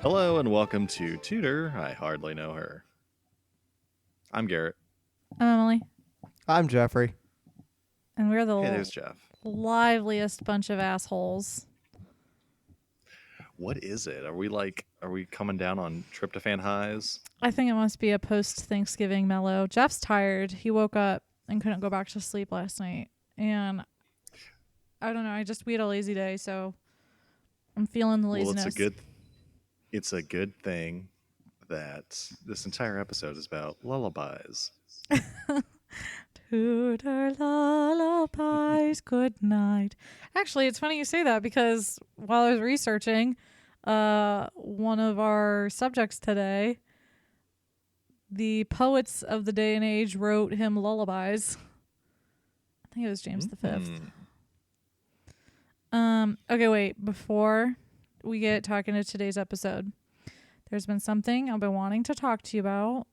Hello and welcome to Tutor. I hardly know her. I'm Garrett. I'm Emily, I'm Jeffrey. and we're Hey, the there's Jeff. liveliest bunch of assholes. What is it? Are we coming down on tryptophan highs? I think it must be a post-Thanksgiving mellow. Jeff's tired. He woke up and couldn't go back to sleep last night. And I don't know, we had a lazy day, so I'm feeling the laziness. Well, it's a good thing that this entire episode is about lullabies. Tutor lullabies, good night. Actually, it's funny you say that because while I was researching one of our subjects today, the poets of the day and age wrote him lullabies. I think it was James V. Okay, wait. Before we get talking to today's episode, there's been something I've been wanting to talk to you about.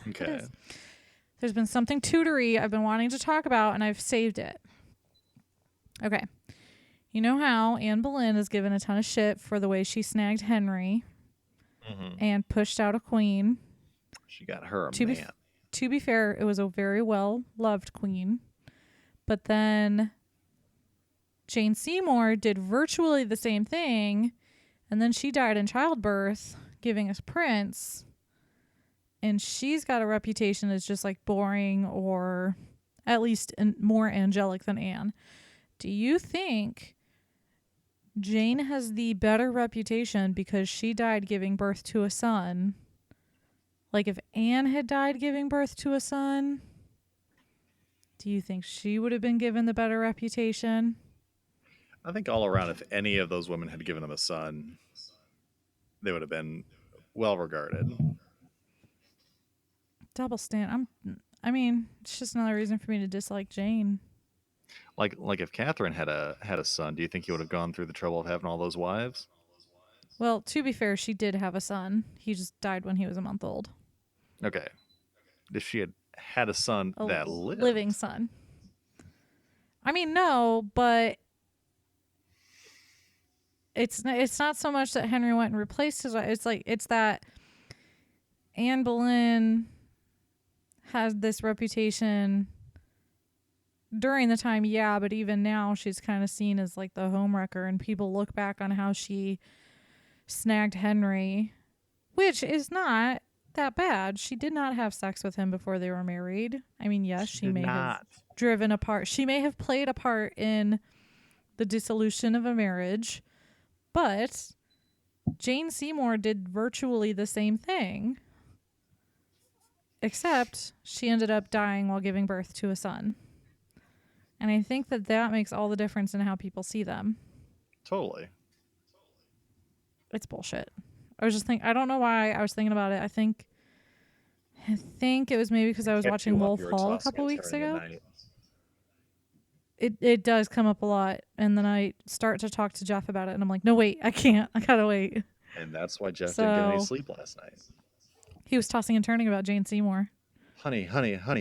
Okay. There's been something tutory I've been wanting to talk about, and I've saved it. Okay. You know how Anne Boleyn is given a ton of shit for the way she snagged Henry and pushed out a queen. She got her a To be fair, it was a very well-loved queen. But then Jane Seymour did virtually the same thing, and then she died in childbirth, giving us Prince. And she's got a reputation as just like boring, or at least more angelic than Anne. Do you think Jane has the better reputation because she died giving birth to a son? Like if Anne had died giving birth to a son, do you think she would have been given the better reputation? I think all around, if any of those women had given them a son, they would have been well regarded. Double stand. I mean, it's just another reason for me to dislike Jane. Like if Catherine had a son, do you think he would have gone through the trouble of having all those wives? Well, to be fair, she did have a son. He just died when he was a month old. Okay. If she had a son that lived. Living son. I mean, no, but it's not so much that Henry went and replaced his wife. It's that Anne Boleyn has this reputation during the time, yeah, but even now she's kind of seen as like the homewrecker, and people look back on how she snagged Henry, which is not that bad. She did not have sex with him before they were married. I mean, yes, she may have driven a part. She may have played a part in the dissolution of a marriage, but Jane Seymour did virtually the same thing. Except she ended up dying while giving birth to a son. And I think that makes all the difference in how people see them. Totally. It's bullshit. I don't know why I was thinking about it. I think it was maybe because I was watching Wolf Hall a couple weeks ago. It does come up a lot. And then I start to talk to Jeff about it. And I'm like, no, wait, I can't. I gotta wait. And that's why Jeff didn't get any sleep last night. He was tossing and turning about Jane Seymour. Honey,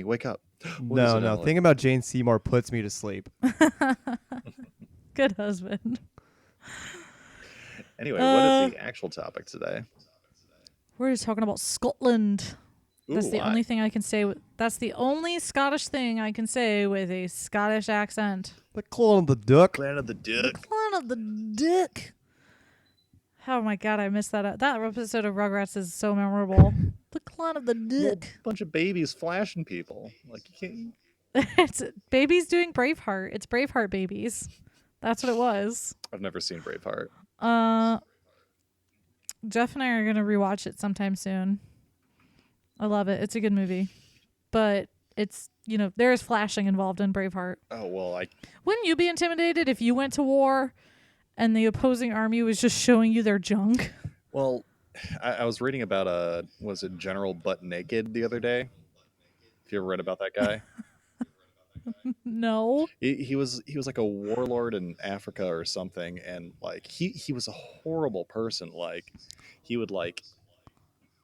wake up. No. Thinking about Jane Seymour puts me to sleep. Good husband. Anyway, what is the actual topic today? We're just talking about Scotland. That's the why? only thing I can say. That's the only Scottish thing I can say with a Scottish accent. The Clan of the Duck. Clan of the Duck. Clan of the Duck. Oh my god, I missed that. That episode of Rugrats is so memorable. The Clan of the Duck. A bunch of babies flashing people. Like you can't. It's babies doing Braveheart. It's Braveheart babies. That's what it was. I've never seen Braveheart. Jeff and I are gonna rewatch it sometime soon. I love it. It's a good movie, but it's there is flashing involved in Braveheart. Oh well, Wouldn't you be intimidated if you went to war and the opposing army was just showing you their junk? Well, I was reading about was it General Butt Naked the other day? Have you ever read about that guy? No. He was like a warlord in Africa or something, and like he was a horrible person. Like he would like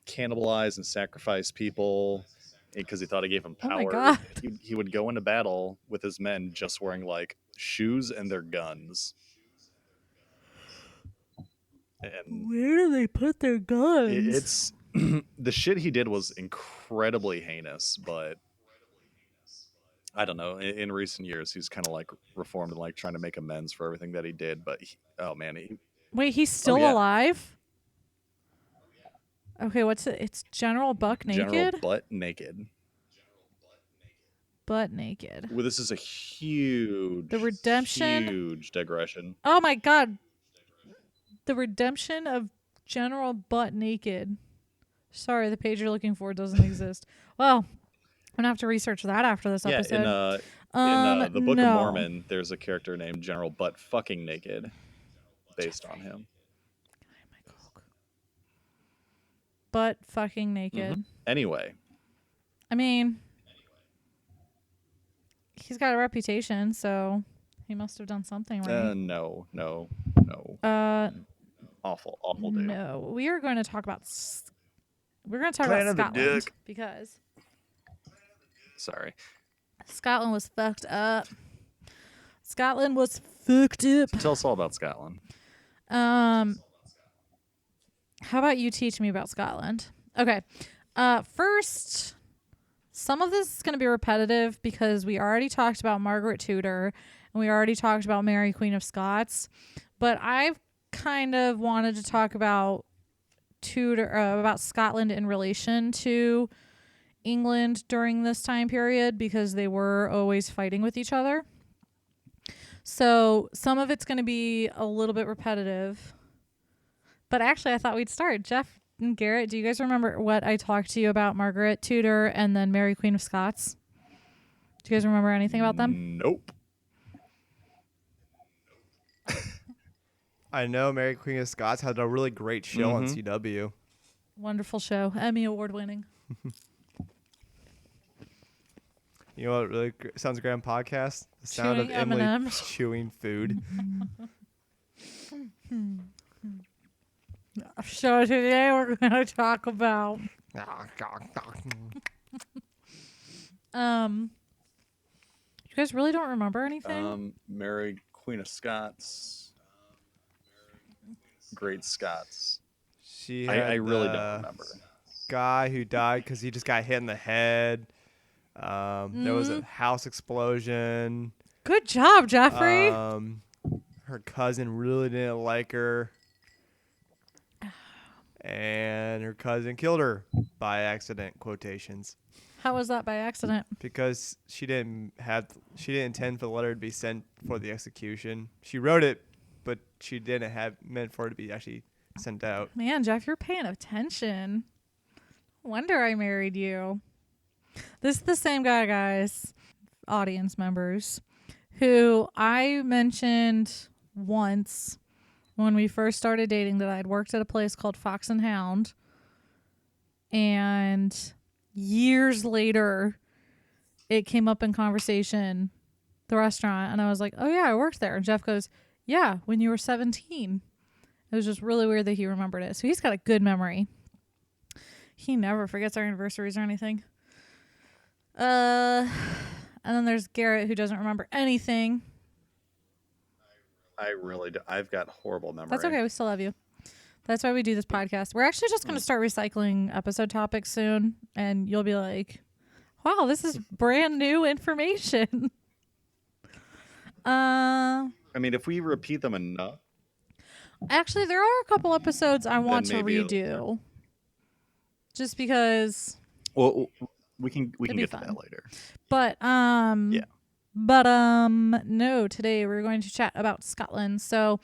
cannibalize and sacrifice people because he thought it gave him power. Oh my God. He would go into battle with his men just wearing like shoes and their guns. And Where do they put their guns? it's the shit he did was incredibly heinous, but I don't know. In recent years, he's kind of like reformed and like trying to make amends for everything that he did. But oh man, Wait, he's still yeah. alive? Okay, what's it? It's General Buck Naked? General Butt Naked. Butt Naked. Well, this is a huge, The redemption. huge digression. Oh my god. The redemption of General Butt Naked. Sorry, the page you're looking for doesn't exist. Well, I'm gonna have to research that after this Yeah, episode. in the Book no. of Mormon, there's a character named General Butt Fucking Naked, based on him. Butt fucking naked. Anyway, I mean, he's got a reputation, so he must have done something right. no, awful dude. No, we are going to talk about. We're going to talk Planet about of the Scotland Dick. because Sorry. Scotland was fucked up. Scotland was fucked up. Tell us all about Scotland. How about you teach me about Scotland? Okay. First, some of this is going to be repetitive because we already talked about Margaret Tudor and we already talked about Mary Queen of Scots, but I've kind of wanted to talk about about Scotland in relation to England during this time period because they were always fighting with each other. So some of it's going to be a little bit repetitive. But actually, I thought we'd start. Jeff and Garrett, do you guys remember what I talked to you about Margaret Tudor and then Mary Queen of Scots? Do you guys remember anything about them? Nope. I know Mary Queen of Scots had a really great show on CW. Wonderful show. Emmy Award winning. You know what really sounds great on podcast? The sound Chewing of Emily M&Ms. chewing food. So today we're going to talk about you guys really don't remember anything? Mary Queen of Scots. Great Scots. She I had really the don't remember. guy who died because he just got hit in the head. There was a house explosion. Good job, Jeffrey. Her cousin really didn't like her. And her cousin killed her by accident, quotations. How was that by accident? Because she didn't intend for the letter to be sent for the execution. She wrote it, but she didn't have meant for it to be actually sent out. Man, Jeff, you're paying attention. Wonder I married you. This is the same guy, guys, audience members, who I mentioned once when we first started dating that I'd worked at a place called Fox and Hound. And years later, it came up in conversation, the restaurant, and I was like, oh yeah, I worked there. And Jeff goes, yeah, when you were 17. It was just really weird that he remembered it. So he's got a good memory. He never forgets our anniversaries or anything. And then there's Garrett, who doesn't remember anything. I really do. I've got horrible memory. That's okay. We still love you. That's why we do this podcast. We're actually just going to start recycling episode topics soon. And you'll be like, wow, this is brand new information. I mean, if we repeat them enough. Actually, there are a couple episodes I want to maybe redo. Just because. Well, we can be get to fun. that later. But Yeah. But no, today we're going to chat about Scotland. So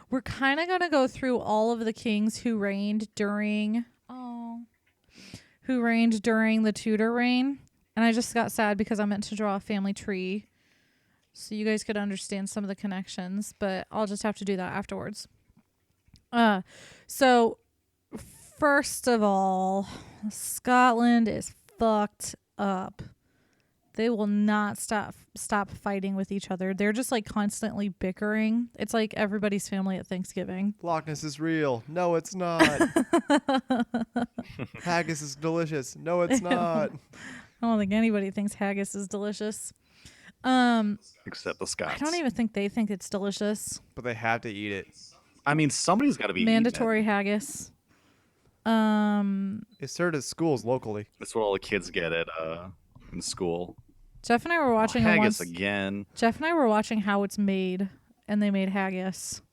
we're kind of going to go through all of the kings who reigned during the Tudor reign. And I just got sad because I meant to draw a family tree so you guys could understand some of the connections, but I'll just have to do that afterwards. So first of all, Scotland is fucked up. They will not stop fighting with each other. They're just like constantly bickering. It's like everybody's family at Thanksgiving. Loch Ness is real. No, it's not. Haggis is delicious. No, it's not. I don't think anybody thinks haggis is delicious. Except the Scots. I don't even think they think it's delicious. But they have to eat it. I mean, somebody's got to be eating it. Mandatory haggis. It's served at schools locally. That's what all the kids get at in school. Jeff and I were watching it haggis once. again. Jeff and I were watching how it's made, and they made haggis,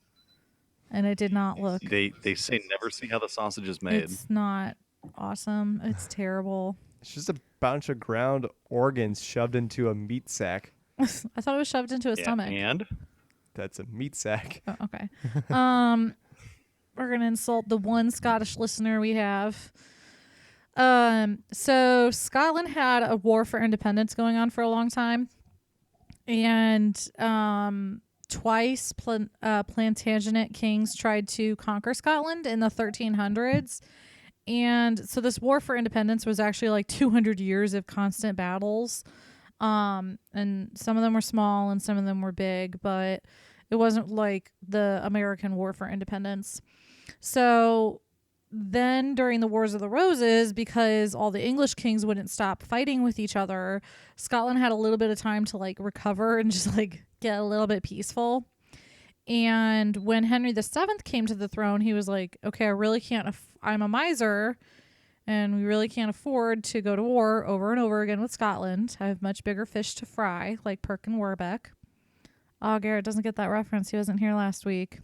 and it did not look. They say never see how the sausage is made. It's not awesome. It's terrible. It's just a bunch of ground organs shoved into a meat sack. I thought it was shoved into a stomach. And That's a meat sack. Oh, okay. We're gonna insult the one Scottish listener we have. So Scotland had a war for independence going on for a long time, and twice Plantagenet kings tried to conquer Scotland in the 1300s. And so this war for independence was actually like 200 years of constant battles. And some of them were small and some of them were big, but it wasn't like the American War for Independence. So then during the Wars of the Roses, because all the English kings wouldn't stop fighting with each other, Scotland had a little bit of time to like recover and just like get a little bit peaceful. And when Henry VII came to the throne, he was like, okay, I really can't, I'm a miser and we really can't afford to go to war over and over again with Scotland. I have much bigger fish to fry, like Perkin Warbeck. Oh, Garrett doesn't get that reference. He wasn't here last week.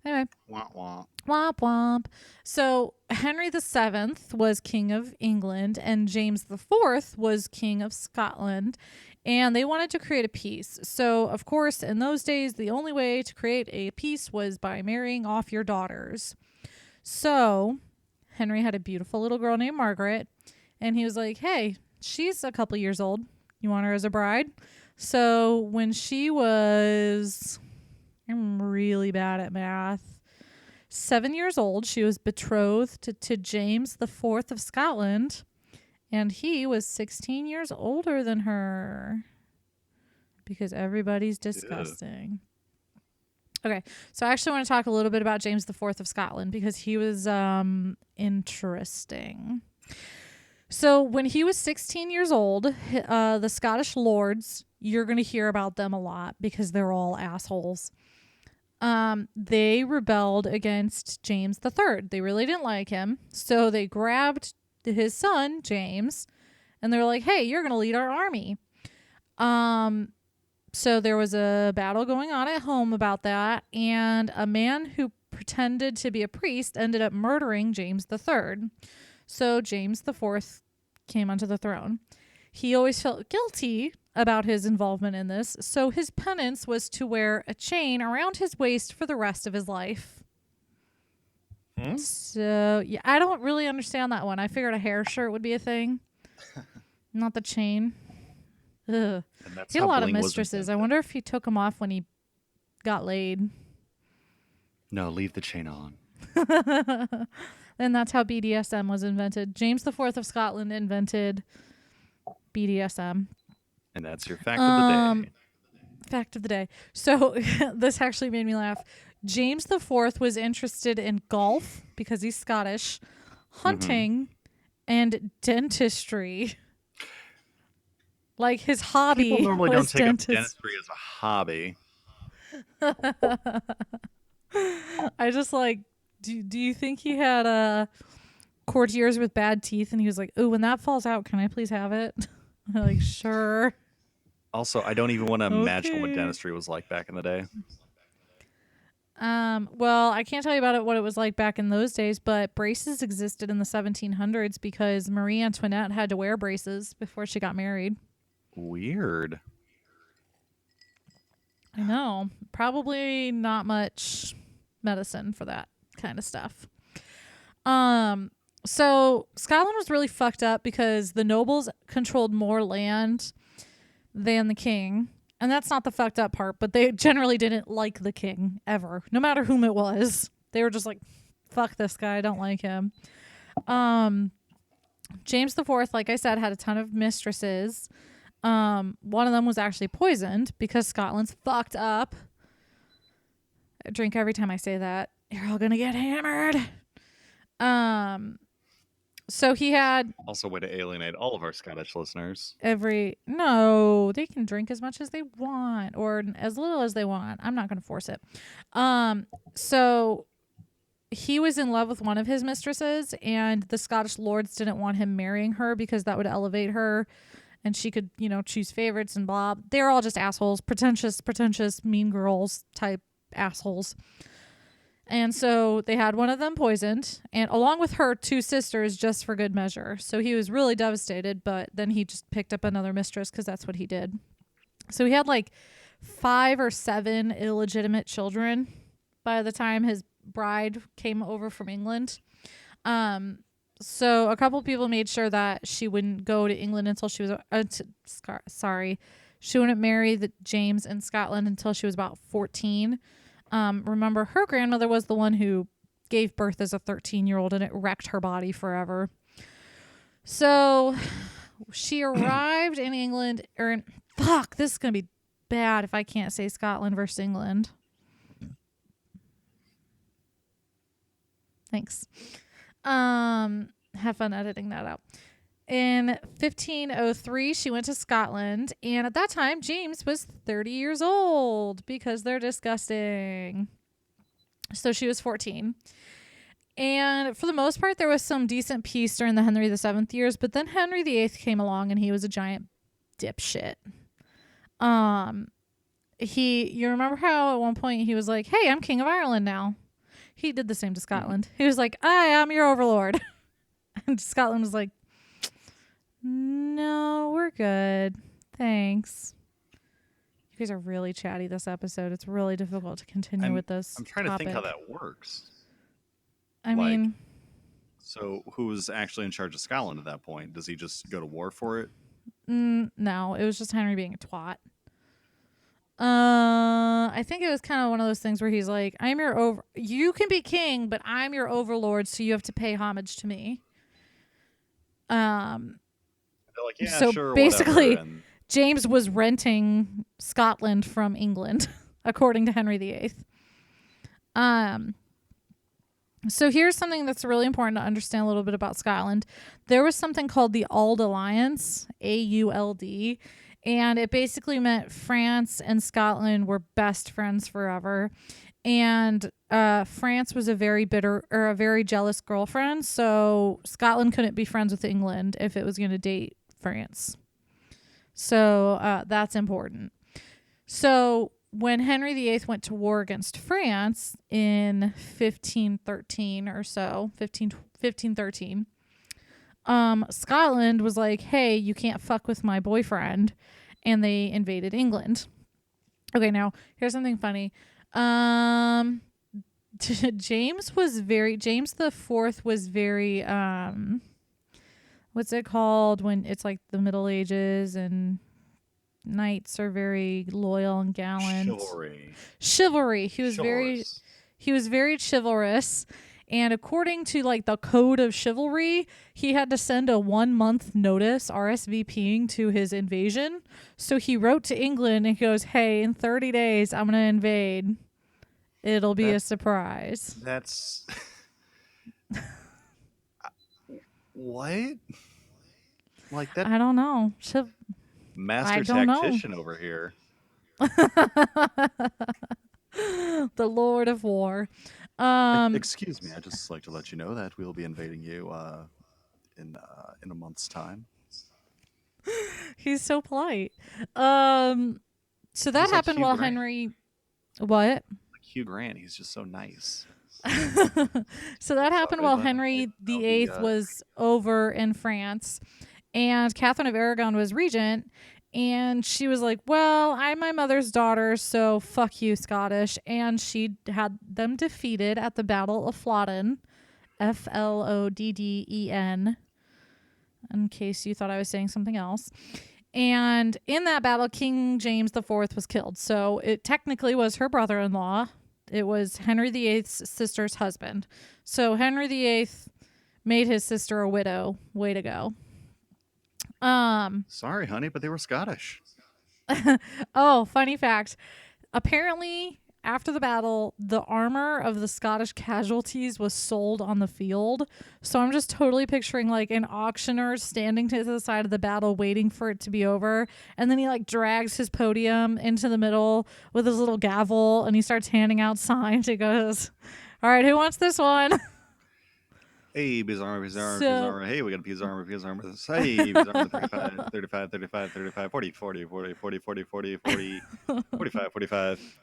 Anyway. womp womp. Womp womp. So Henry VII was king of England and James IV was king of Scotland, and they wanted to create a peace. So of course, in those days, the only way to create a peace was by marrying off your daughters. So Henry had a beautiful little girl named Margaret, and he was like, hey, she's a couple years old. You want her as a bride? So when she was, I'm really bad at math, 7 years old, she was betrothed to James IV of Scotland, and he was 16 years older than her because everybody's disgusting. Okay, so I actually want to talk a little bit about James IV of Scotland because he was interesting. So when he was 16 years old, the Scottish lords, you're going to hear about them a lot because they're all assholes. They rebelled against James III. They really didn't like him. So they grabbed his son, James, and they're like, hey, you're going to lead our army. So there was a battle going on at home about that, and a man who pretended to be a priest ended up murdering James III. So James IV came onto the throne. He always felt guilty about his involvement in this, so his penance was to wear a chain around his waist for the rest of his life. So, yeah, I don't really understand that one. I figured a hair shirt would be a thing, not the chain. Ugh. He had a lot of mistresses. I wonder if he took them off when he got laid. No, leave the chain on. And that's how BDSM was invented. James IV of Scotland invented BDSM. And that's your fact of the day. Fact of the day. So this actually made me laugh. James IV was interested in golf because he's Scottish, hunting, and dentistry. Like his hobby. People normally was don't take up dentistry as a hobby. I just like, do you think he had courtiers with bad teeth and he was like, oh, when that falls out, can I please have it? I'm like, sure. Also, I don't even want to imagine what Okay. dentistry was like back in the day. Well, I can't tell you about it, what it was like back in those days, but braces existed in the 1700s because Marie Antoinette had to wear braces before she got married. Weird. I know. Probably not much medicine for that kind of stuff. So Scotland was really fucked up because the nobles controlled more land than the king. And that's not the fucked up part, but they generally didn't like the king ever, no matter whom it was. They were just like, fuck this guy, I don't like him. James IV, like I said, had a ton of mistresses. One of them was actually poisoned because Scotland's fucked up. I drink every time I say that. You're all gonna get hammered. So he had Also, way to alienate all of our Scottish listeners. no, they can drink as much as they want or as little as they want. I'm not going to force it. So he was in love with one of his mistresses, and the Scottish lords didn't want him marrying her because that would elevate her and she could, choose favorites and blah. They're all just assholes, pretentious, mean girls type assholes. And so they had one of them poisoned, and along with her 2 sisters, just for good measure. So he was really devastated, but then he just picked up another mistress because that's what he did. So he had like 5 or 7 illegitimate children by the time his bride came over from England. So a couple people made sure that she wouldn't go to England until she was she wouldn't marry James in Scotland until she was about 14. Remember, her grandmother was the one who gave birth as a 13-year-old, and it wrecked her body forever. So she arrived in England, this is going to be bad if I can't say Scotland versus England. Thanks. Have fun editing that out. In 1503, she went to Scotland, and at that time, James was 30 years old because they're disgusting. So she was 14. And for the most part, there was some decent peace during the Henry VII years, but then Henry VIII came along, and he was a giant dipshit. You remember how at one point he was like, "Hey, I'm King of Ireland now." He did the same to Scotland. He was like, "I am your overlord." And Scotland was like, "No, we're good. Thanks." You guys are really chatty this episode. It's really difficult to continue with this. I'm trying to think how that works. I mean, so who's actually in charge of Scotland at that point? Does he just go to war for it? No, it was just Henry being a twat. I think it was kind of one of those things where he's like, you can be king, but I'm your overlord, so you have to pay homage to me. They're like, yeah, so sure, basically, whatever, and James was renting Scotland from England, according to Henry VIII. So here's something that's really important to understand a little bit about Scotland. There was something called the Auld Alliance, AULD, and it basically meant France and Scotland were best friends forever. And France was a very jealous girlfriend, so Scotland couldn't be friends with England if it was going to date France. So that's important. So when Henry VIII went to war against France in 1513 or so, 1513, Scotland was like, "Hey, you can't fuck with my boyfriend," and they invaded England. Okay, now here's something funny. James the Fourth was very what's it called when it's like the Middle Ages and knights are very loyal and gallant. Chivalry. He was very chivalrous. And according to like the code of chivalry, he had to send a 1-month notice RSVPing to his invasion. So he wrote to England and he goes, "Hey, in 30 days, I'm going to invade. It'll be a surprise." That's what? Like that? I don't know. Master tactician over here. The Lord of War. Excuse me, I'd just like to let you know that we'll be invading you in a month's time. He's so polite. So that happened while Henry... What? Like Hugh Grant, he's just so nice. So that happened while Henry VIII was over in France, and Catherine of Aragon was regent, and she was like, "Well, I'm my mother's daughter, so fuck you, Scottish." And she had them defeated at the Battle of Flodden, Flodden, in case you thought I was saying something else. And in that battle, King James IV was killed. So it technically was her brother-in-law. It was Henry VIII's sister's husband. So Henry VIII made his sister a widow. Way to go. Sorry, honey, but they were Scottish. Oh, funny fact. Apparently, after the battle, the armor of the Scottish casualties was sold on the field. So I'm just totally picturing like an auctioneer standing to the side of the battle waiting for it to be over. And then he like drags his podium into the middle with his little gavel and he starts handing out signs. He goes, all right, who wants this one? Hey, piece of armor, piece of armor, piece So- of armor. Hey, we got a piece of armor, piece of armor. Hey, piece of armor, 35, 35, 35, 35, 40, 40, 40, 40, 40, 40, 40, 45, 45.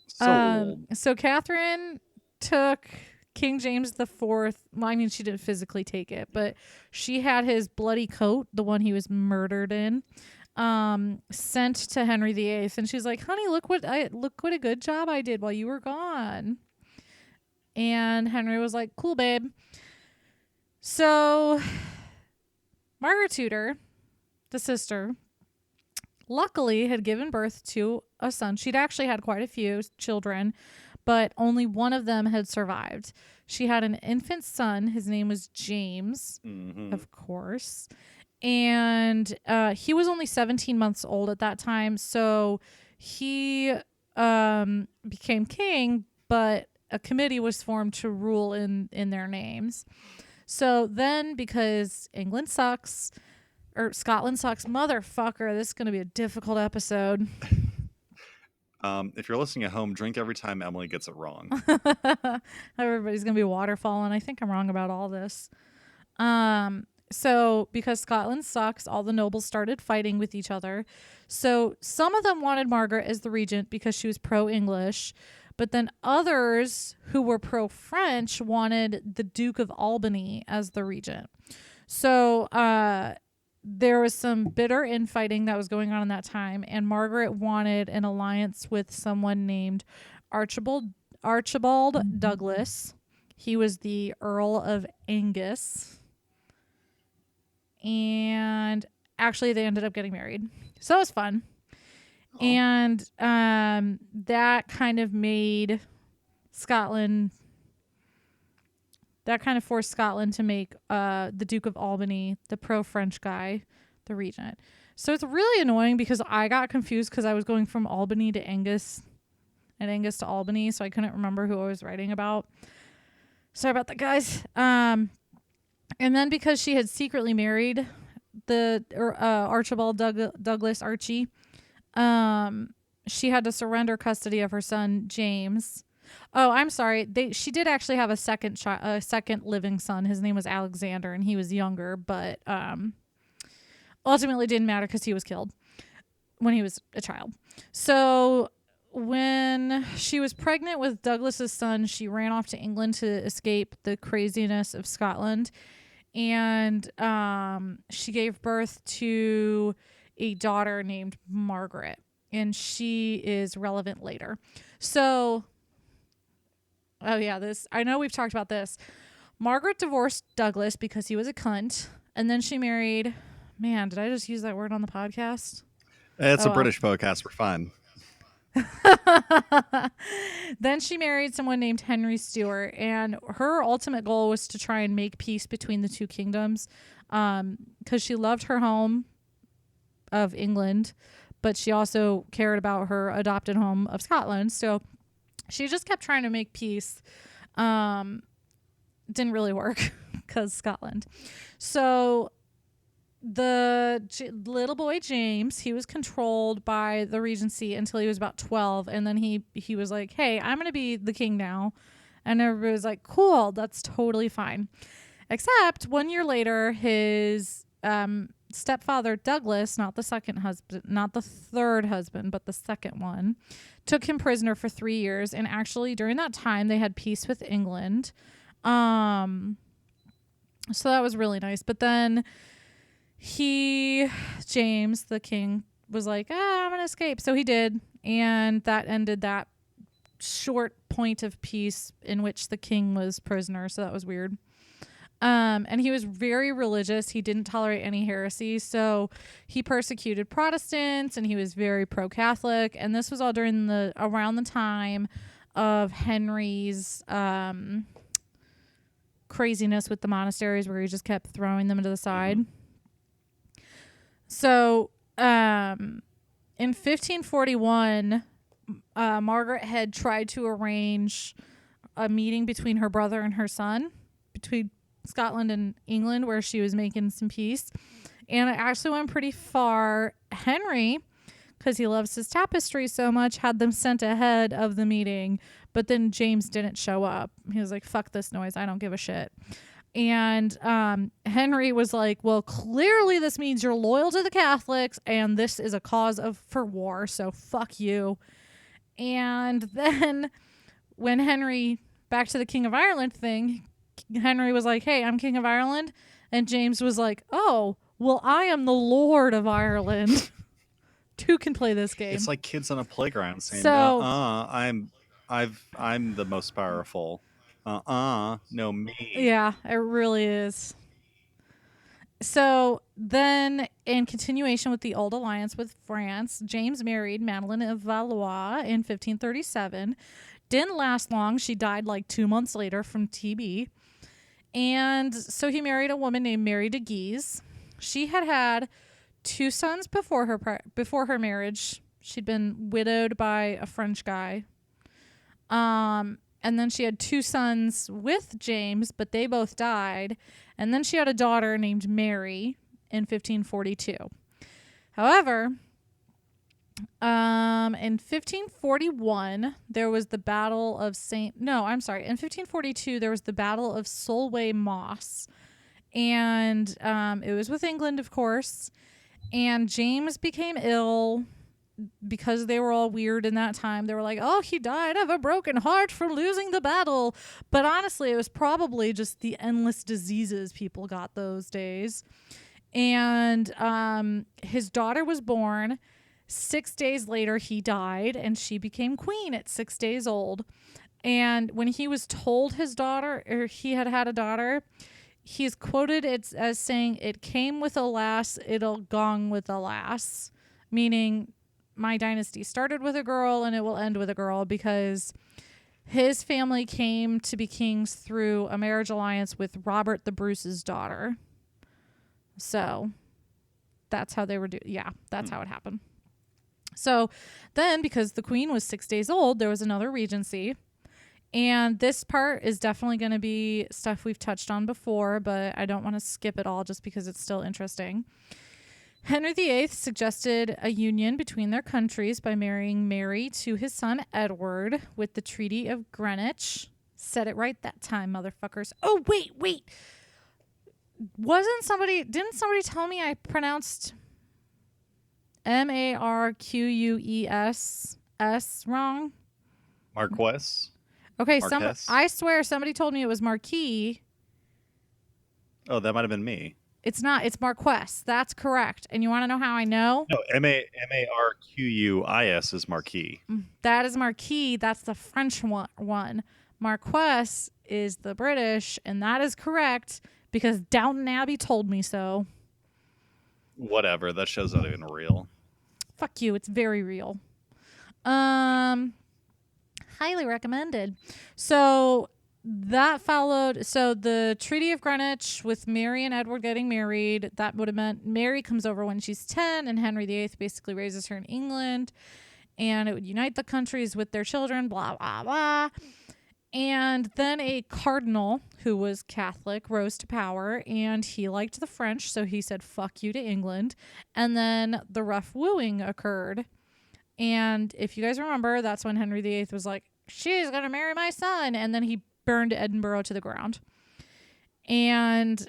Sold. So Catherine took King James the Fourth. Well, I mean, she didn't physically take it, but she had his bloody coat, the one he was murdered in, sent to Henry VIII, and she's like, "Honey, look what a good job I did while you were gone." And Henry was like, "Cool, babe." So Margaret Tudor, the sister, luckily had given birth to a son. She'd actually had quite a few children, but only one of them had survived. She had an infant son. His name was James, of course. And he was only 17 months old at that time. So he became king, but a committee was formed to rule in their names. So then, because England sucks, or Scotland sucks, motherfucker, this is going to be a difficult episode. If you're listening at home, drink every time Emily gets it wrong. Everybody's going to be waterfalling. I think I'm wrong about all this. So because Scotland sucks, all the nobles started fighting with each other. So some of them wanted Margaret as the regent because she was pro-English, but then others who were pro-French wanted the Duke of Albany as the regent. So there was some bitter infighting that was going on in that time, and Margaret wanted an alliance with someone named Archibald Douglas. He was the Earl of Angus. And actually they ended up getting married. So it was fun. Oh. And that kind of made Scotland, that kind of forced Scotland to make the Duke of Albany, the pro-French guy, the regent. So it's really annoying because I got confused because I was going from Albany to Angus and Angus to Albany, so I couldn't remember who I was writing about. Sorry about that, guys. And then because she had secretly married the Archibald Douglas Archie, she had to surrender custody of her son James. Oh, I'm sorry. She did actually have a second living son. His name was Alexander, and he was younger, but ultimately didn't matter because he was killed when he was a child. So when she was pregnant with Douglas's son, she ran off to England to escape the craziness of Scotland. And she gave birth to a daughter named Margaret, and she is relevant later. So, oh yeah, I know we've talked about this. Margaret divorced Douglas because he was a cunt, and then she married, man, did I just use that word on the podcast? It's a British podcast. We're fine. Then she married someone named Henry Stuart, and her ultimate goal was to try and make peace between the two kingdoms, because she loved her home of England, but she also cared about her adopted home of Scotland. So she just kept trying to make peace. Didn't really work because Scotland. So the little boy James, he was controlled by the regency until he was about 12, and then he was like, hey, I'm gonna be the king now, and everybody was like, cool, that's totally fine. Except 1 year later, his stepfather Douglas, not the second husband, not the third husband, but the second one, took him prisoner for 3 years, and actually during that time they had peace with England. So that was really nice. But then James, the king, was like, I'm going to escape. So he did. And that ended that short point of peace in which the king was prisoner. So that was weird. And he was very religious. He didn't tolerate any heresy. So he persecuted Protestants, and he was very pro-Catholic. And this was all during around the time of Henry's craziness with the monasteries, where he just kept throwing them to the side. So, in 1541, Margaret had tried to arrange a meeting between her brother and her son, between Scotland and England, where she was making some peace. And it actually went pretty far. Henry, because he loves his tapestry so much, had them sent ahead of the meeting. But then James didn't show up. He was like, fuck this noise. I don't give a shit. And Henry was like, well, clearly this means you're loyal to the Catholics and this is a cause for war. So fuck you. And then when Henry, back to the King of Ireland thing, Henry was like, hey, I'm King of Ireland. And James was like, oh, well, I am the Lord of Ireland. Who can play this game? It's like kids on a playground saying, So- I'm the most powerful. No, me. Yeah, it really is. So then, in continuation with the old alliance with France, James married Madeline of Valois in 1537. Didn't last long. She died like 2 months later from TB. And so he married a woman named Mary de Guise. She had 2 sons before her marriage. She'd been widowed by a French guy. And then she had 2 sons with James, but they both died. And then she had a daughter named Mary in 1542. However, in 1541, there was the Battle of in 1542, there was the Battle of Solway Moss. And it was with England, of course. And James became ill because they were all weird in that time. They were like, oh, he died of a broken heart from losing the battle. But honestly, it was probably just the endless diseases people got those days. And his daughter was born. 6 days later, he died, and she became queen at 6 days old. And when he was told he had a daughter, he's quoted as saying, it came with a lass, it'll gong with a lass, meaning my dynasty started with a girl and it will end with a girl, because his family came to be kings through a marriage alliance with Robert the Bruce's daughter. So that's how they were that's how it happened. So then, because the queen was 6 days old, there was another regency. And this part is definitely going to be stuff we've touched on before, but I don't want to skip it all just because it's still interesting. Henry VIII suggested a union between their countries by marrying Mary to his son Edward with the Treaty of Greenwich. Said it right that time, motherfuckers. Oh, wait. Didn't somebody tell me I pronounced Marquess wrong? Marquess? Okay, Marquess? I swear somebody told me it was Marquis. Oh, that might have been me. It's not. It's Marquess. That's correct. And you want to know how I know? No, Marquis is Marquis. That is Marquis. That's the French one. Marquess is the British, and that is correct because Downton Abbey told me so. Whatever. That show's not even real. Fuck you. It's very real. Highly recommended. So that followed. So the Treaty of Greenwich with Mary and Edward getting married, that would have meant Mary comes over when she's 10 and Henry VIII basically raises her in England, and it would unite the countries with their children, blah, blah, blah. And then a cardinal who was Catholic rose to power, and he liked the French, so he said, fuck you to England. And then the rough wooing occurred. And if you guys remember, that's when Henry VIII was like, she's going to marry my son. And then he burned Edinburgh to the ground. And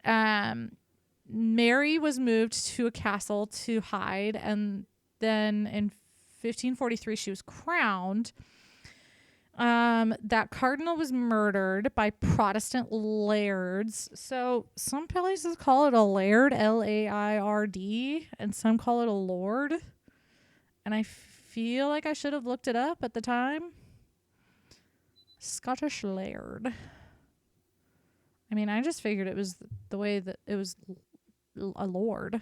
Mary was moved to a castle to hide. And then in 1543, she was crowned. That cardinal was murdered by Protestant lairds. So some places call it a laird, L-A-I-R-D, and some call it a lord. And I feel like I should have looked it up at the time. Scottish laird. I mean, I just figured it was the way that it was a lord.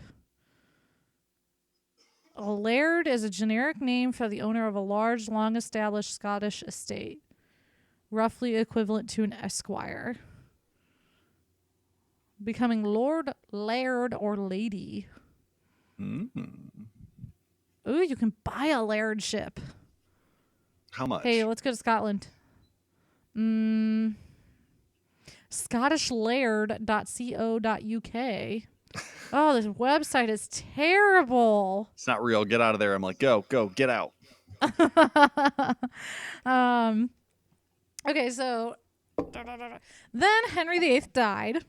A laird is a generic name for the owner of a large, long-established Scottish estate, roughly equivalent to an esquire. Becoming lord, laird, or lady. Mm-hmm. Ooh, you can buy a lairdship. How much? Hey, let's go to Scotland. ScottishLaird.co.uk. Oh, this website is terrible. It's not real. Get out of there. I'm like, go, get out. Okay, so then Henry VIII died,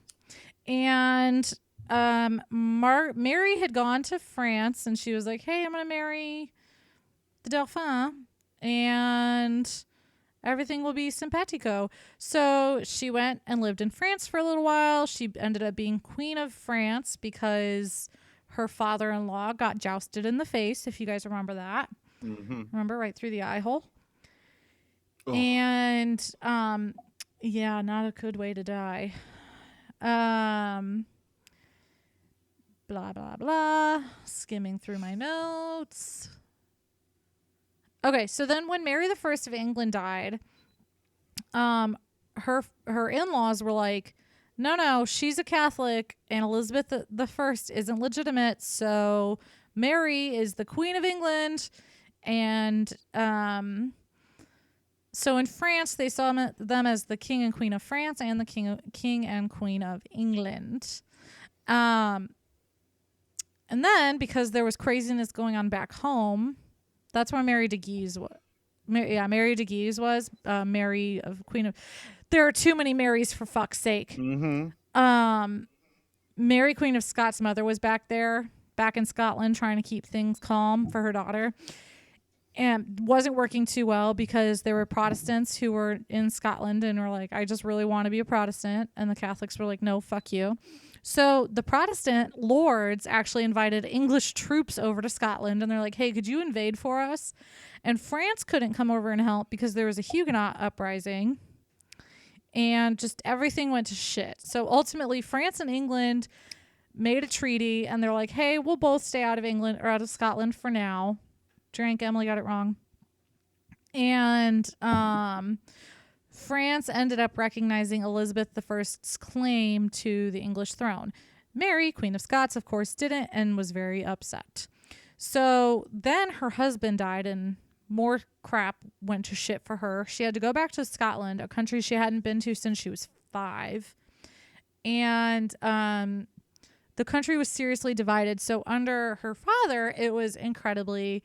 and Mary had gone to France, and she was like, hey, I'm going to marry the Dauphin, and everything will be simpatico. So she went and lived in France for a little while. She ended up being Queen of France because her father-in-law got jousted in the face, if you guys remember that. Mm-hmm. Remember, right through the eye hole. Oh. And yeah, not a good way to die. Blah blah blah. Skimming through my notes. Okay, so then when Mary the First of England died, her in-laws were like, no, she's a Catholic and Elizabeth the First isn't legitimate, so Mary is the Queen of England. And so in France, they saw them as the King and Queen of France and the King and Queen of England. And then, because there was craziness going on back home, that's where Mary de Guise was. Mary de Guise was Mary of Queen of. There are too many Marys, for fuck's sake. Mm-hmm. Mary, Queen of Scots' mother, was back in Scotland, trying to keep things calm for her daughter. And wasn't working too well because there were Protestants who were in Scotland and were like, I just really want to be a Protestant. And the Catholics were like, no, fuck you. So the Protestant lords actually invited English troops over to Scotland. And they're like, hey, could you invade for us? And France couldn't come over and help because there was a Huguenot uprising. And just everything went to shit. So ultimately, France and England made a treaty. And they're like, hey, we'll both stay out of England or out of Scotland for now. Emily got it wrong. And France ended up recognizing Elizabeth I's claim to the English throne. Mary, Queen of Scots, of course, didn't and was very upset. So then her husband died and more crap went to shit for her. She had to go back to Scotland, a country she hadn't been to since she was 5. And the country was seriously divided. So under her father, it was incredibly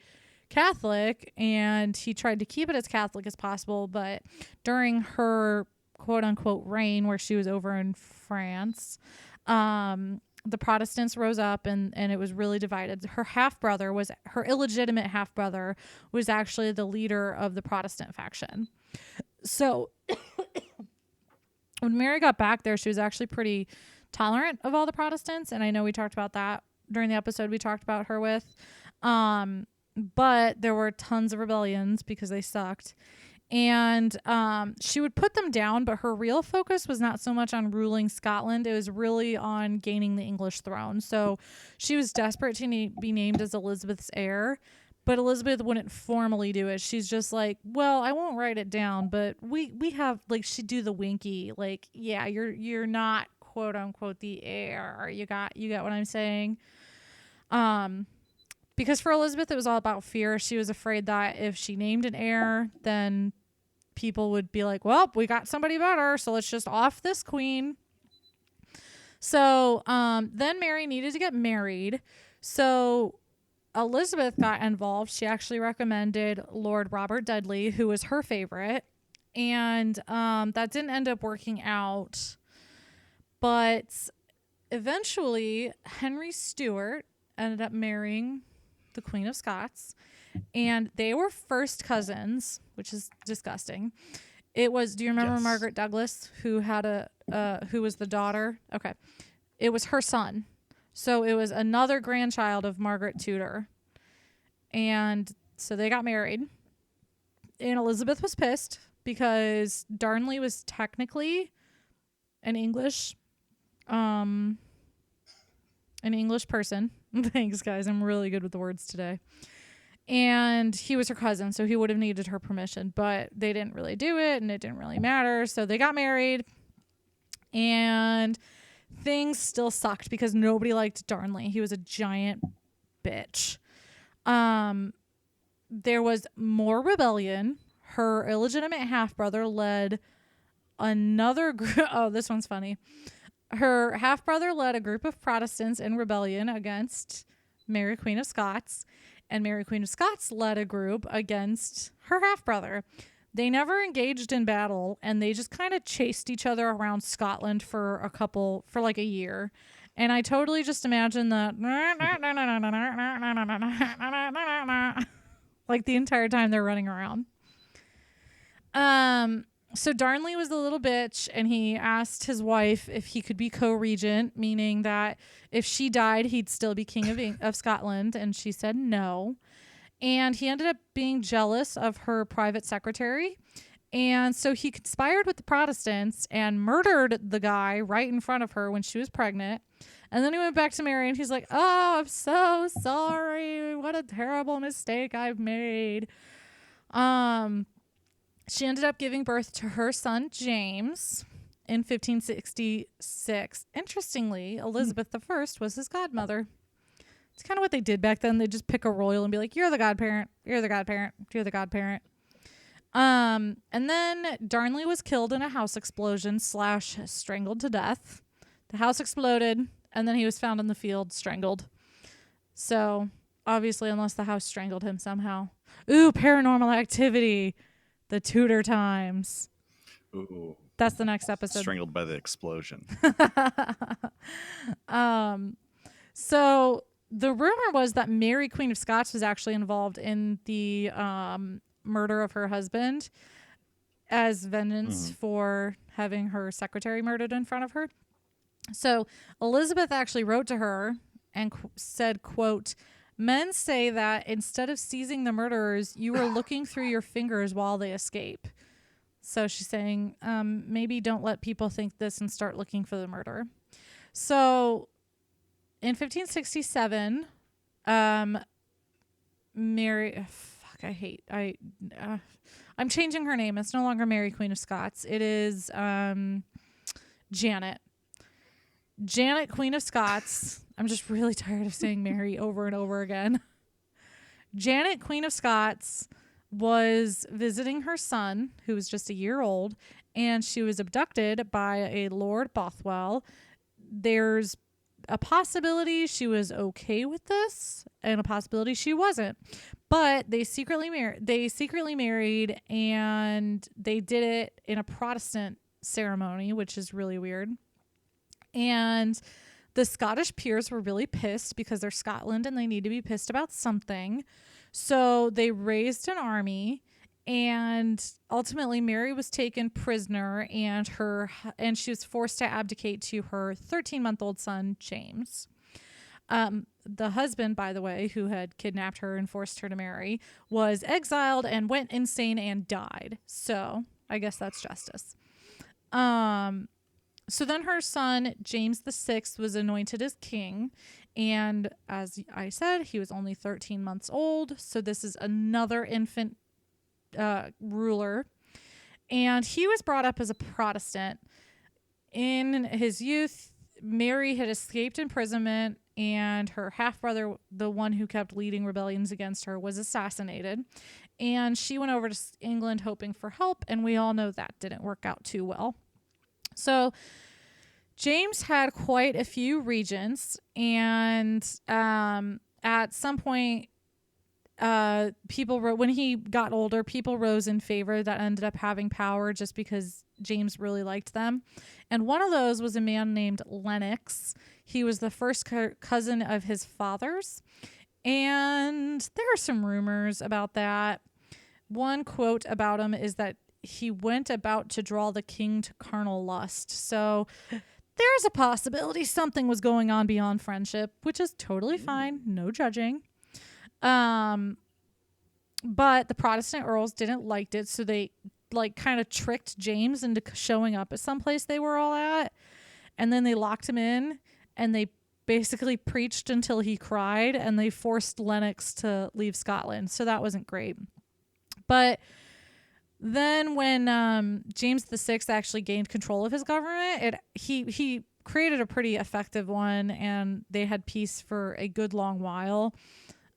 Catholic, and he tried to keep it as Catholic as possible. But during her quote unquote reign, where she was over in France, the Protestants rose up and it was really divided. Her illegitimate half brother was actually the leader of the Protestant faction. So when Mary got back there, she was actually pretty tolerant of all the Protestants. And I know we talked about that during the episode we talked about her with. But there were tons of rebellions because they sucked. And she would put them down, but her real focus was not so much on ruling Scotland. It was really on gaining the English throne. So she was desperate to be named as Elizabeth's heir, but Elizabeth wouldn't formally do it. She's just like, well, I won't write it down, but we have, like, she'd do the winky, like, yeah, you're not quote unquote the heir. You got what I'm saying? Because for Elizabeth, it was all about fear. She was afraid that if she named an heir, then people would be like, well, we got somebody better, so let's just off this queen. So then Mary needed to get married. So Elizabeth got involved. She actually recommended Lord Robert Dudley, who was her favorite. And that didn't end up working out. But eventually, Henry Stuart ended up marrying the Queen of Scots, and they were first cousins, which is disgusting. It was, do you remember Yes. Margaret Douglas, who had who was the daughter? Okay. It was her son. So it was another grandchild of Margaret Tudor. And so they got married. And Elizabeth was pissed because Darnley was technically an English person. Thanks, guys. I'm really good with the words today. And he was her cousin, so he would have needed her permission, but they didn't really do it, and it didn't really matter. So they got married, and things still sucked because nobody liked Darnley. He was a giant bitch. There was more rebellion. her illegitimate half-brother led another group. Oh, this one's funny. Her half-brother led a group of Protestants in rebellion against Mary, Queen of Scots, and Mary, Queen of Scots led a group against her half-brother. They never engaged in battle, and they just kind of chased each other around Scotland for like a year. And I totally just imagine that like the entire time they're running around. So Darnley was the little bitch, and he asked his wife if he could be co-regent, meaning that if she died, he'd still be king of Scotland, and she said no. And he ended up being jealous of her private secretary, and so he conspired with the Protestants and murdered the guy right in front of her when she was pregnant. And then he went back to Mary, and he's like, "Oh, I'm so sorry. What a terrible mistake I've made." She ended up giving birth to her son, James, in 1566. Interestingly, Elizabeth I was his godmother. It's kind of what they did back then. They just pick a royal and be like, "You're the godparent. You're the godparent. You're the godparent." And then Darnley was killed in a house explosion / strangled to death. The house exploded, and then he was found in the field strangled. So, obviously, unless the house strangled him somehow. Ooh, Paranormal Activity. The Tudor times. Ooh. That's the next episode. Strangled by the explosion. So the rumor was that Mary, Queen of Scots, was actually involved in the murder of her husband as vengeance for having her secretary murdered in front of her. So Elizabeth actually wrote to her and said, quote, "Men say that instead of seizing the murderers, you are looking through your fingers while they escape." So she's saying, maybe don't let people think this and start looking for the murderer. So in 1567, Mary, I'm changing her name. It's no longer Mary, Queen of Scots. It is Janet. Janet, Queen of Scots. I'm just really tired of saying Mary over and over again. Janet, Queen of Scots, was visiting her son, who was just a year old, and she was abducted by a Lord Bothwell. There's a possibility she was okay with this, and a possibility she wasn't. But they secretly married, and they did it in a Protestant ceremony, which is really weird. And the Scottish peers were really pissed because they're Scotland and they need to be pissed about something. So they raised an army, and ultimately Mary was taken prisoner, and she was forced to abdicate to her 13-month-old son, James. The husband, by the way, who had kidnapped her and forced her to marry, was exiled and went insane and died. So I guess that's justice. So then her son, James VI, was anointed as king. And as I said, he was only 13 months old. So this is another infant ruler. And he was brought up as a Protestant. In his youth, Mary had escaped imprisonment, and her half-brother, the one who kept leading rebellions against her, was assassinated. And she went over to England hoping for help, and we all know that didn't work out too well. So James had quite a few regents, and at some point, when he got older, people rose in favor that ended up having power just because James really liked them. And one of those was a man named Lennox. He was the first cousin of his father's, and there are some rumors about that. One quote about him is that he went about to draw the king to carnal lust. So there's a possibility something was going on beyond friendship, which is totally fine. No judging. But the Protestant earls didn't like it, so they kind of tricked James into showing up at some place they were all at, and then they locked him in, and they basically preached until he cried, and they forced Lennox to leave Scotland. So that wasn't great. But then when James VI actually gained control of his government, he created a pretty effective one, and they had peace for a good long while.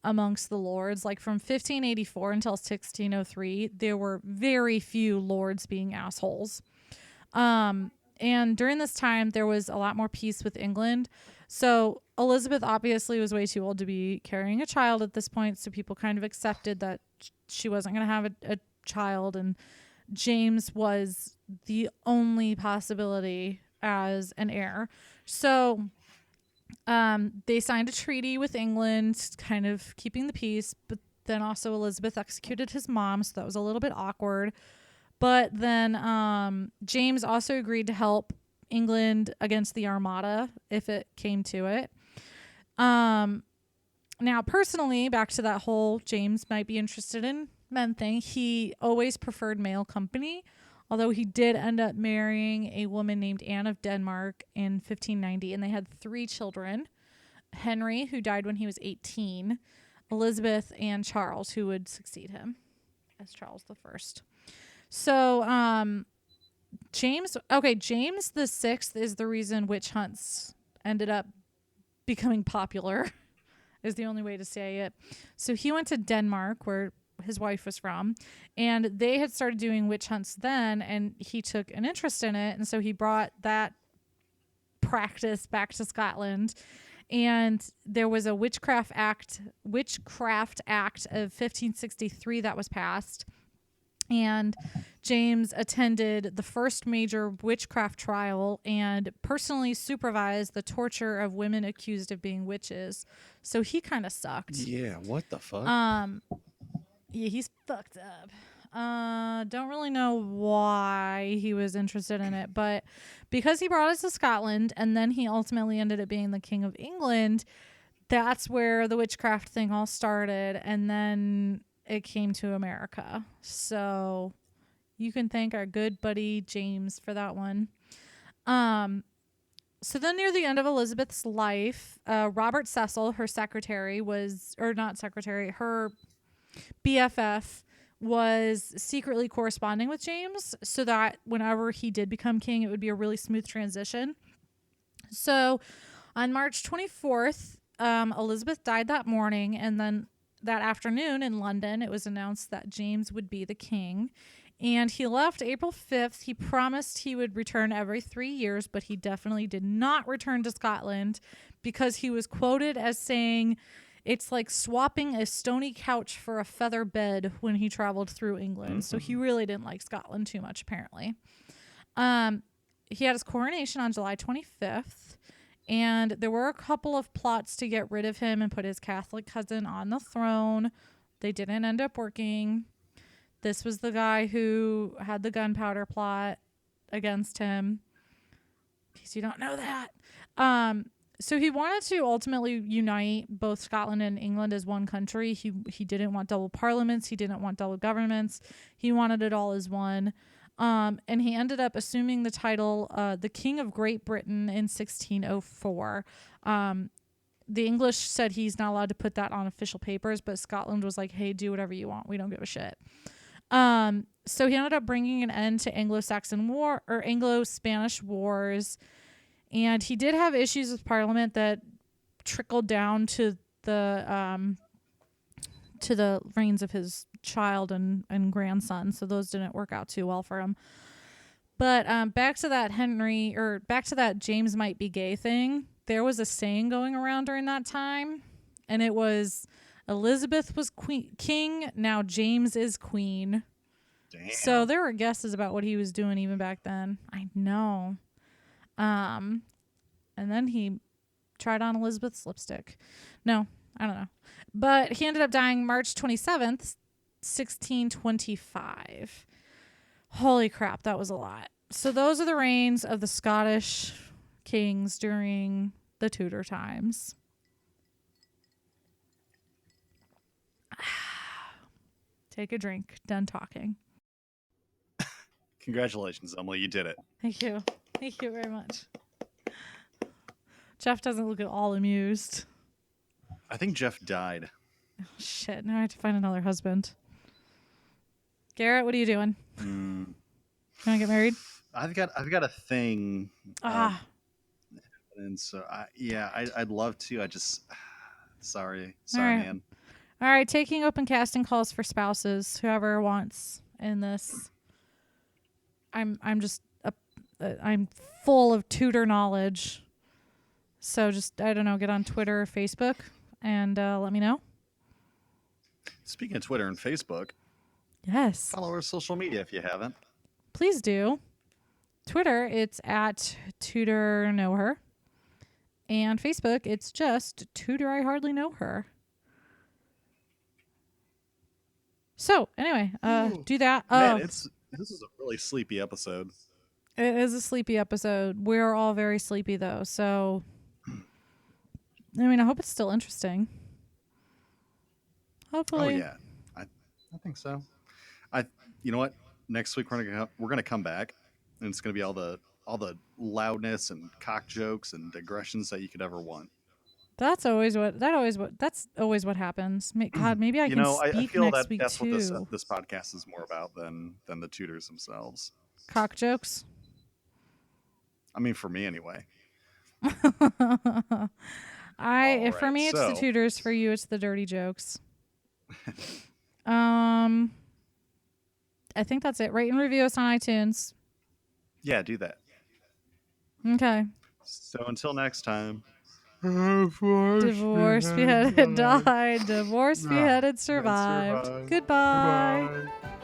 amongst the lords. Like from 1584 until 1603, there were very few lords being assholes. And during this time, there was a lot more peace with England. So Elizabeth obviously was way too old to be carrying a child at this point. So people kind of accepted that she wasn't going to have a child. And James was the only possibility as an heir. So they signed a treaty with England, kind of keeping the peace. But then also Elizabeth executed his mom. So that was a little bit awkward. But then James also agreed to help England against the Armada if it came to it. Now, personally, back to that whole James might be interested in men thing, he always preferred male company, although he did end up marrying a woman named Anne of Denmark in 1590, and they had 3 children. Henry, who died when he was 18, Elizabeth, and Charles, who would succeed him as Charles the First. So, James the Sixth is the reason witch hunts ended up becoming popular, is the only way to say it. So he went to Denmark, where his wife was from, and they had started doing witch hunts then, and he took an interest in it, and so he brought that practice back to Scotland. And there was a Witchcraft Act of 1563 that was passed. And James attended the first major witchcraft trial and personally supervised the torture of women accused of being witches. So he kind of sucked. Yeah, what the fuck? Yeah, he's fucked up. Don't really know why he was interested in it, but because he brought us to Scotland and then he ultimately ended up being the King of England, that's where the witchcraft thing all started. And then it came to America. So you can thank our good buddy James for that one. So then near the end of Elizabeth's life, Robert Cecil, her her BFF, was secretly corresponding with James so that whenever he did become king, it would be a really smooth transition. So on March 24th, Elizabeth died that morning, and then that afternoon in London, it was announced that James would be the king. And he left April 5th. He promised he would return every 3 years, but he definitely did not return to Scotland because he was quoted as saying, "It's like swapping a stony couch for a feather bed," when he traveled through England. Mm-hmm. So he really didn't like Scotland too much, apparently. He had his coronation on July 25th. And there were a couple of plots to get rid of him and put his Catholic cousin on the throne. They didn't end up working. This was the guy who had the gunpowder plot against him, in case you don't know that. So he wanted to ultimately unite both Scotland and England as one country. He didn't want double parliaments. He didn't want double governments. He wanted it all as one. And he ended up assuming the title, the King of Great Britain, in 1604. The English said he's not allowed to put that on official papers, but Scotland was like, hey, do whatever you want. We don't give a shit. So he ended up bringing an end to Anglo-Spanish wars. And he did have issues with Parliament that trickled down to the reigns of his child and grandson, so those didn't work out too well for him. But back to that James might be gay thing, there was a saying going around during that time, and it was, Elizabeth was king, now James is queen. Damn. So there were guesses about what he was doing even back then. I know. And then he tried on Elizabeth's lipstick. No, I don't know. But he ended up dying March 27th, 1625. Holy crap, that was a lot. So those are the reigns of the Scottish kings during the Tudor times. Take a drink. Done talking. Congratulations, Emily. You did it. Thank you. Thank you very much. Jeff doesn't look at all amused. I think Jeff died. Oh, shit. Now I have to find another husband. Garrett, what are you doing? You want to get married? I've got a thing. And so I'd love to. I just sorry, right. man. All right, taking open casting calls for spouses. Whoever wants in this. I'm full of Tudor knowledge. So just, I don't know, get on Twitter or Facebook and let me know. Speaking of Twitter and Facebook, Yes. follow our social media if you haven't. Please do. Twitter, it's at Tudor Know Her. And Facebook, it's just Tudor I Hardly Know Her. So, anyway, do that. Man, this is a really sleepy episode. It is a sleepy episode. We're all very sleepy, though. So, I mean, I hope it's still interesting. Hopefully. Oh yeah, I think so. You know what? Next week we're gonna come back, and it's gonna be all the loudness and cock jokes and digressions that you could ever want. That's always what happens. God, maybe I can I speak feel next that week that's too. what this podcast is more about than the Tudors themselves. Cock jokes. I mean, for me anyway. For Alright, me, it's the so- Tudors. For you, it's the dirty jokes. I think that's it. Rate and review us on iTunes. Yeah, do that. Okay. So until next time. Divorced, beheaded, died. Divorced, beheaded, survived. survived. Goodbye. Bye.